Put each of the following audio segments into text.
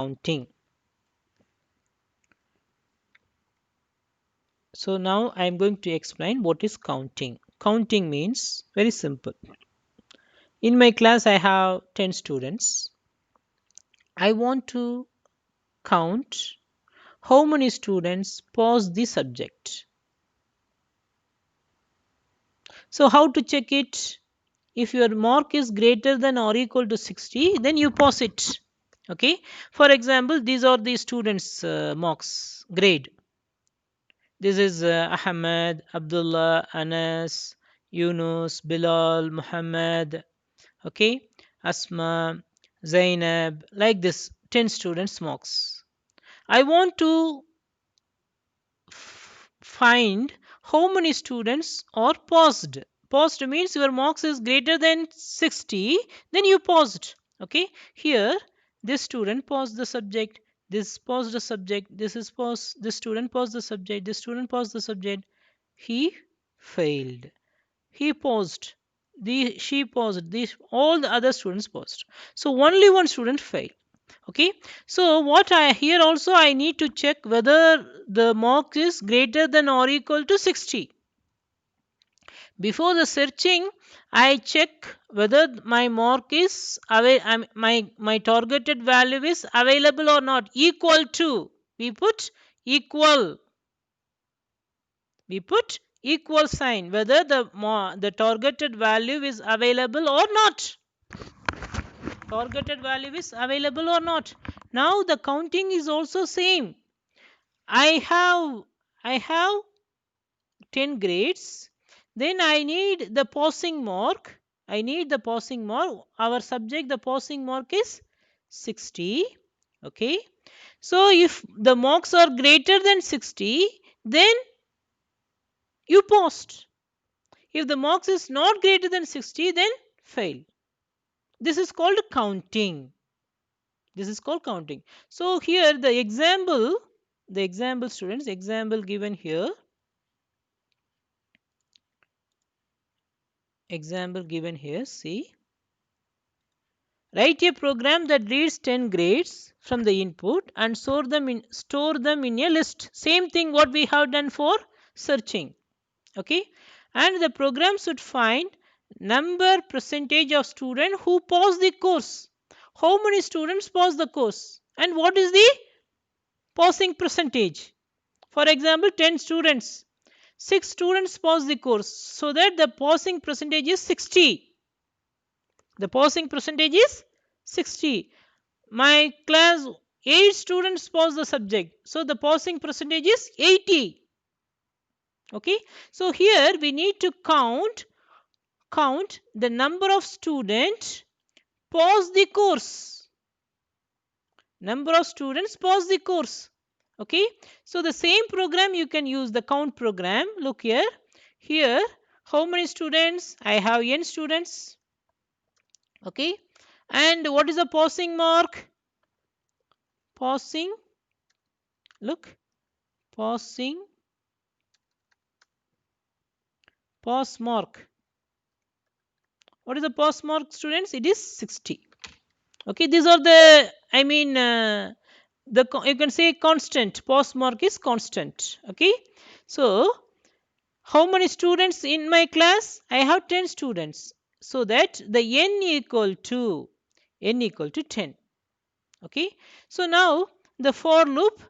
counting. So now I am going to explain what is counting. Counting means very simple. In my class I have 10 students. I want to count how many students pause the subject. So how to check it? If your mark is greater than or equal to 60, then you pause it. Okay. For example, these are the students' marks grade. This is Ahmed, Abdullah, Anas, Yunus, Bilal, Muhammad, okay, Asma, Zainab, like this 10 students marks. I want to find how many students are paused. Paused means your marks is greater than 60, then you paused. Okay, here this student paused the subject, this paused the subject, this is paused, this student paused the subject, this student paused the subject. He failed. He paused. She paused. All the other students paused. So only one student failed. Okay. So what I here also I need to check whether the mark is greater than or equal to 60. Before the searching, I check whether my mark is my targeted value is available or not. Equal to. We put equal. We put equal sign whether the targeted value is available or not. Targeted value is available or not. Now the counting is also same. I have 10 grades. Then I need the passing mark. I need the passing mark. Our subject, the passing mark is 60. Okay. So if the marks are greater than 60, then you passed. If the marks is not greater than 60, then fail. This is called counting. This is called counting. So here the example students, example given here, see. Write a program that reads 10 grades from the input and store them in a list. Same thing what we have done for searching. Okay. And the program should find number percentage of students who pass the course. How many students pass the course? And what is the passing percentage? For example, 10 students. 6 students pass the course. So that the passing percentage is 60. The passing percentage is 60. My class 8 students pass the subject. So the passing percentage is 80. Okay. So here we need to count the number of students pass the course. Number of students pass the course. Okay. So the same program you can use, the count program. Look here. Here how many students? I have n students. Okay. And what is the passing mark? Passing. Look. Passing. Pass mark. What is the pass mark, students? It is 60. Okay. These are the, you can say constant. Pass mark is constant. Okay. So how many students in my class? I have 10 students. So that the n equal to 10. Okay. So now the for loop,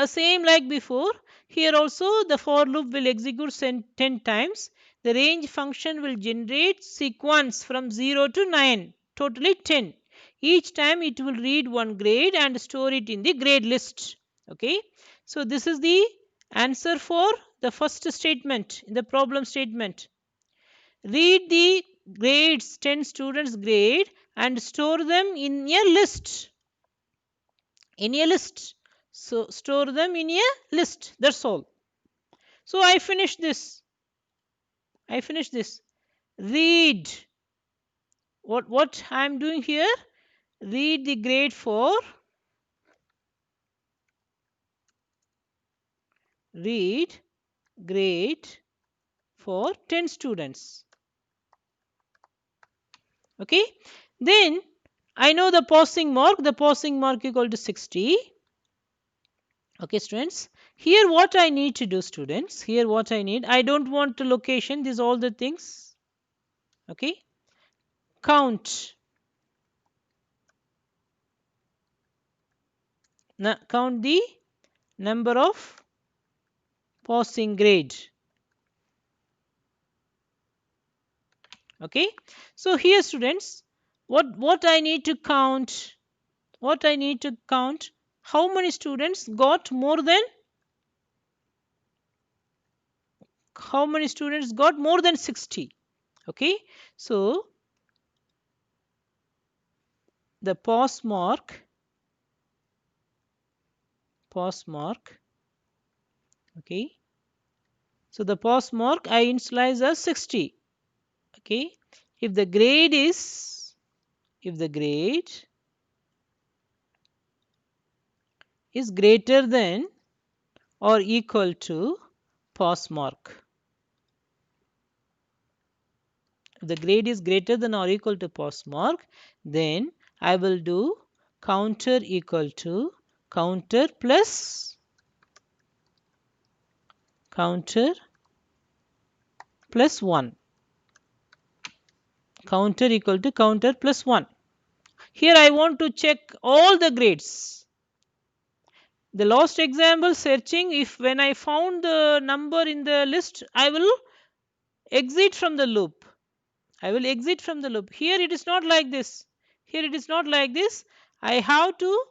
same like before. Here also the for loop will execute 10 times. The range function will generate sequence from 0 to 9, totally 10. Each time it will read one grade and store it in the grade list. Okay. So this is the answer for the first statement in the problem statement. Read the grades, 10 students grade, and store them in a list. In a list. So store them in a list. That's all. So I finish this. Read. What I am doing here? Read the grade for read grade for 10 students. Okay. Then I know the passing mark. The passing mark equal to 60. Okay, students. Here what I need to do, students. Here what I need. I don't want the location. These all the things. Okay. Count. Count the number of passing grade. Okay. So here, students, what I need to count. What I need to count. How many students got more than how many students got more than 60? Okay, so the pass mark, okay, so the pass mark I initialize as 60. Okay, if the grade is greater than or equal to pass mark, if the grade is greater than or equal to pass mark, then I will do counter equal to counter plus counter plus 1, counter equal to counter plus 1. Here I want to check all the grades. The last example searching, if when I found the number in the list, I will exit from the loop. I will exit from the loop. Here it is not like this. Here it is not like this. I have to,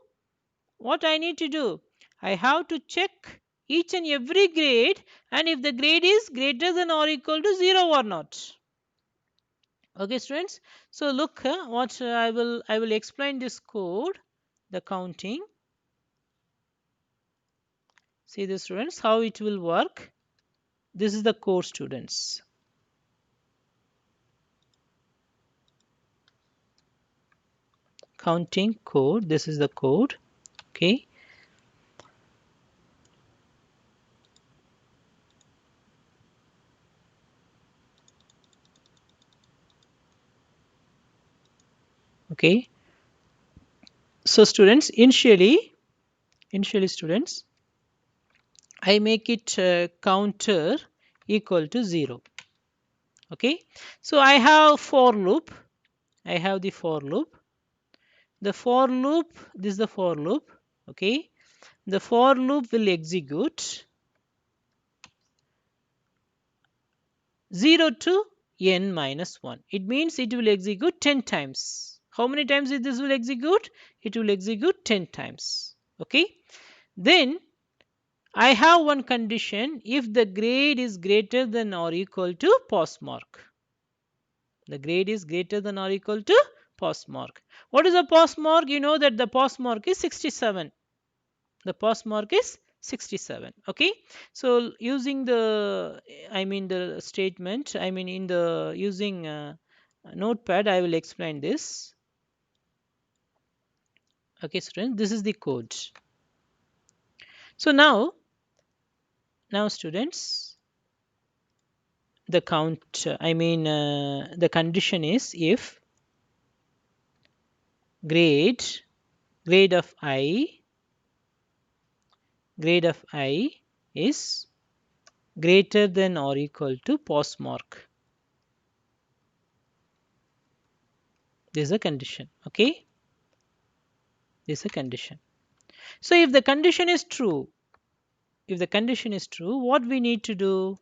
what I need to do? I have to check each and every grade, and if the grade is greater than or equal to 0 or not. Okay, students. So look, what I will explain this code, the counting. See the students how it will work. This is the code, students. Counting code. This is the code. Okay. Okay. So students, initially students, I make it counter equal to 0. Okay. So I have for loop. I have the for loop. The for loop, this is the for loop. Okay. The for loop will execute 0 to n minus 1. It means it will execute 10 times. How many times this will execute? It will execute 10 times. Okay. Then I have one condition, if the grade is greater than or equal to pass mark. The grade is greater than or equal to pass mark. What is a pass mark? You know that the pass mark is 67. The pass mark is 67. Okay. So using the, the statement, in the using notepad, I will explain this. Okay, students, this is the code. So now students, the count, the condition is if grade grade of I is greater than or equal to pass mark. This is a condition. Okay, this is a condition. So if the condition is true, what we need to do?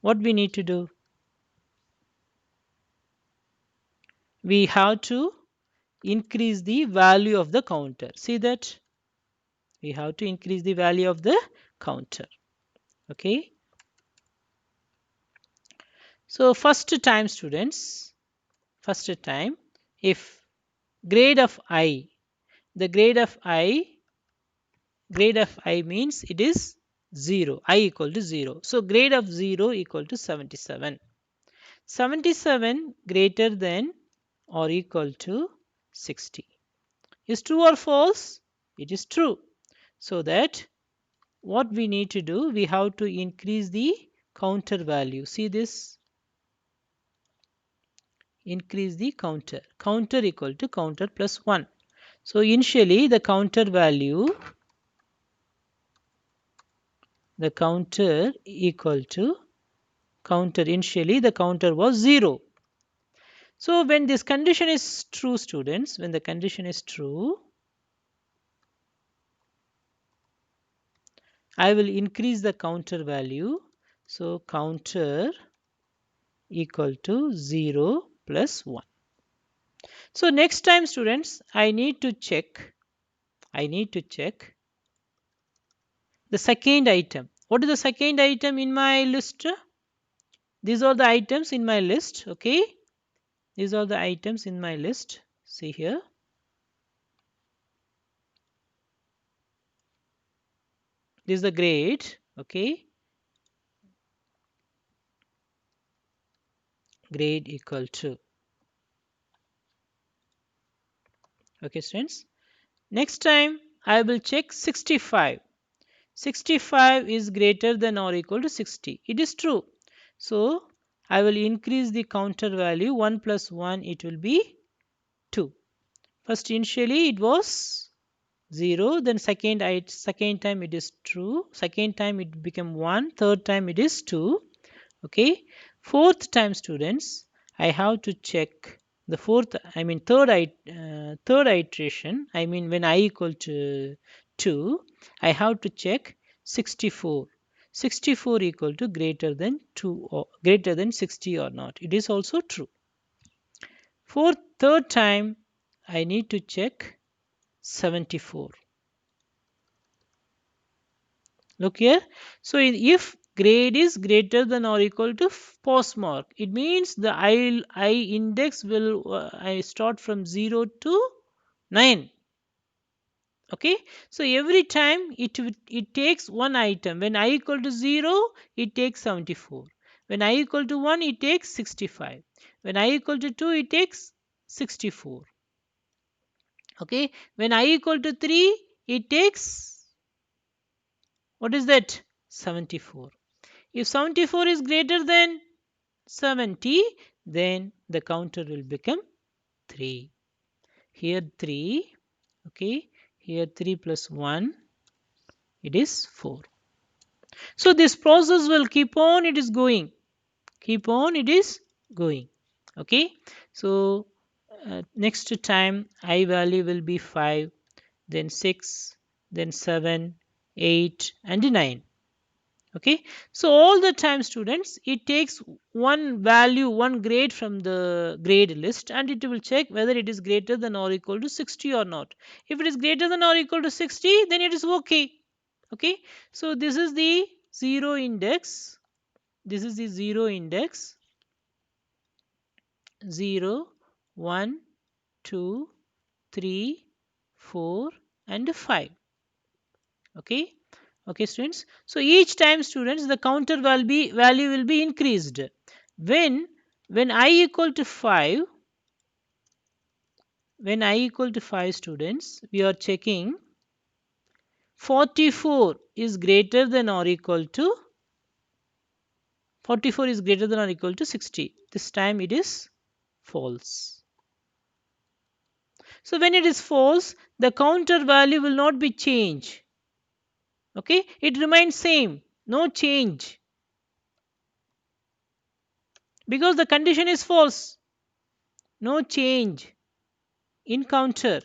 What we need to do? We have to increase the value of the counter. See that? We have to increase the value of the counter. Okay. So first time, students, first time, if grade of I, the grade of I means it is 0, I equal to 0. So grade of 0 equal to 77. 77 greater than or equal to 60. Is true or false? It is true. So that what we need to do, we have to increase the counter value. See this? increase the counter. Counter equal to counter plus 1. So initially the counter value, the counter equal to counter, initially the counter was 0. So when this condition is true, students, when the condition is true, I will increase the counter value. So counter equal to 0 plus 1. So next time, students, I need to check the second item. What is the second item in my list? These are the items in my list. Okay, these are the items in my list. See here. This is the grade. Okay, grade equal to. Okay, students. Next time I will check 65. 65 is greater than or equal to 60. It is true. So I will increase the counter value. 1 plus 1, it will be 2. First initially it was 0, then second time it is true, second time it became 1, third time it is 2. Okay, fourth time, students, I have to check the third iteration, I mean when I equal to 2, I have to check 64. 64 equal to greater than 2 or greater than 60 or not. It is also true. For third time, I need to check 74. Look here. So if grade is greater than or equal to post mark, it means the I index will I start from 0 to 9. Okay. So every time it takes one item. When I equal to 0, it takes 74. When I equal to 1, it takes 65. When I equal to 2, it takes 64. Okay. When I equal to 3, it takes, what is that? 74. If 74 is greater than 70, then the counter will become 3. Here 3, okay, here 3 plus 1, it is 4. So this process will keep on, it is going. Keep on, it is going. Okay, so next time I value will be 5, then 6, then 7, 8, and 9. Okay, so all the time, students, it takes one value, one grade from the grade list, and it will check whether it is greater than or equal to 60 or not. If it is greater than or equal to 60, then it is okay. Okay, so this is the zero index. This is the zero index. 0, 1, 2, 3, 4, and 5. Okay, okay, students. So each time, students, the counter value will be increased. When I equal to 5, when I equal to 5, students, we are checking 44 is greater than or equal to 44 is greater than or equal to 60. This time it is false. So when it is false, the counter value will not be changed. Okay, it remains same, no change, because the condition is false. No change in counter.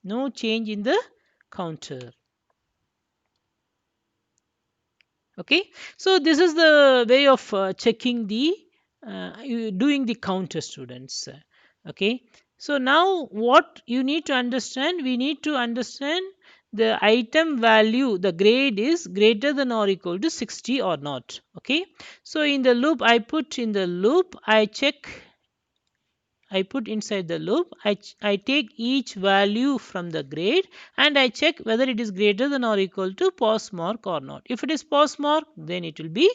No change in the counter. Okay, so this is the way of checking the doing the counter, students. Okay, so now what you need to understand, we need to understand the item value, the grade is greater than or equal to 60 or not. Okay, so in the loop, I put in the loop, I put inside the loop, I take each value from the grade and I check whether it is greater than or equal to pass mark or not. If it is pass mark, then it will be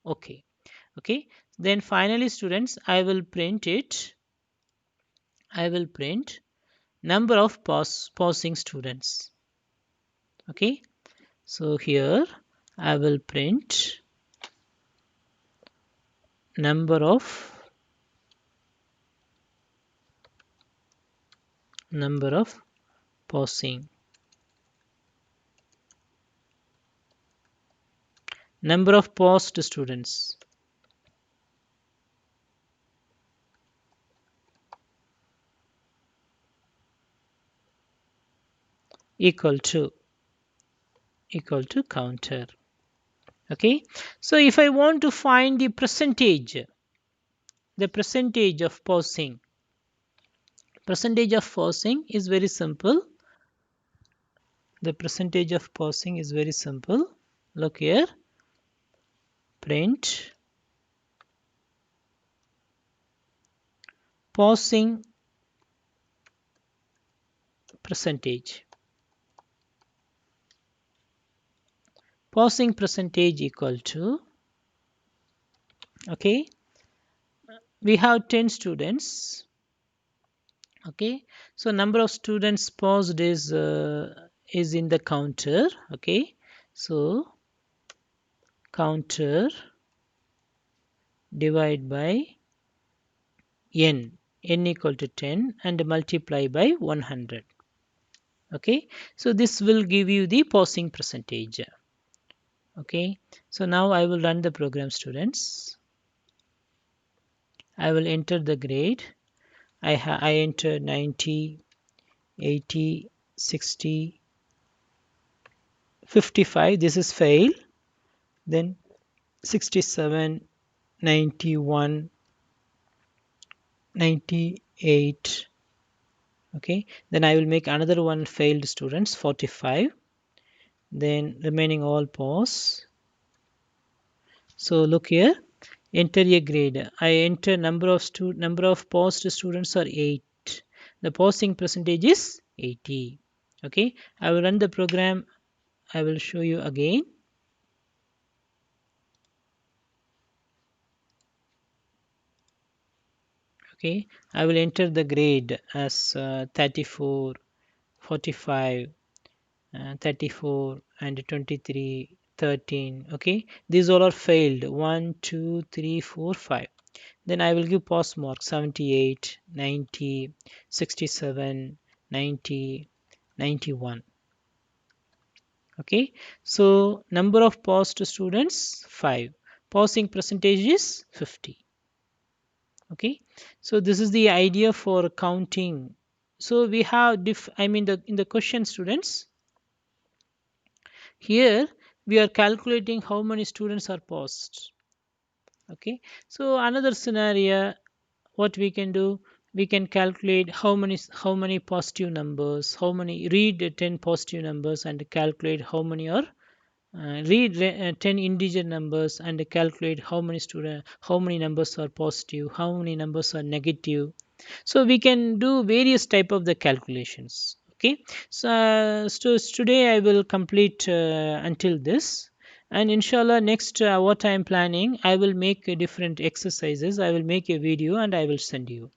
okay. Okay, then finally, students, I will print it. I will print number of passing students. Okay, so here I will print number of number of passing, number of passed students equal to counter. Okay, so if I want to find the percentage of passing is very simple. The percentage of passing is very simple. Look here, print passing percentage. Passing percentage equal to, okay, we have 10 students. Okay, so number of students paused is in the counter. Okay, so counter divide by n equal to 10 and multiply by 100. Okay, so this will give you the passing percentage. Okay, so now I will run the program, students. I will enter the grade. I enter 90, 80, 60, 55. This is fail. Then 67, 91, 98. Okay, then I will make another one failed students, 45. Then remaining all pass. So look here, enter a grade. I enter number of passed students are 8. The passing percentage is 80. Okay, I will run the program. I will show you again. Okay, I will enter the grade as 34, 45, 34 and 23, 13. Okay, these all are failed, 1 2 3 4 5. Then I will give pass mark, 78, 90, 67, 90, 91. Okay, so number of passed students 5, passing percentage is 50. Okay, so this is the idea for counting. So we have I mean the in the question, students, here we are calculating how many students are passed. Okay, so another scenario, what we can do, we can calculate how many positive numbers, how many, read 10 positive numbers and calculate how many are, read 10 integer numbers and calculate how many numbers are positive, how many numbers are negative. So we can do various type of the calculations. Okay, so today I will complete until this, and inshallah next, what I am planning, I will make different exercises, I will make a video and I will send you.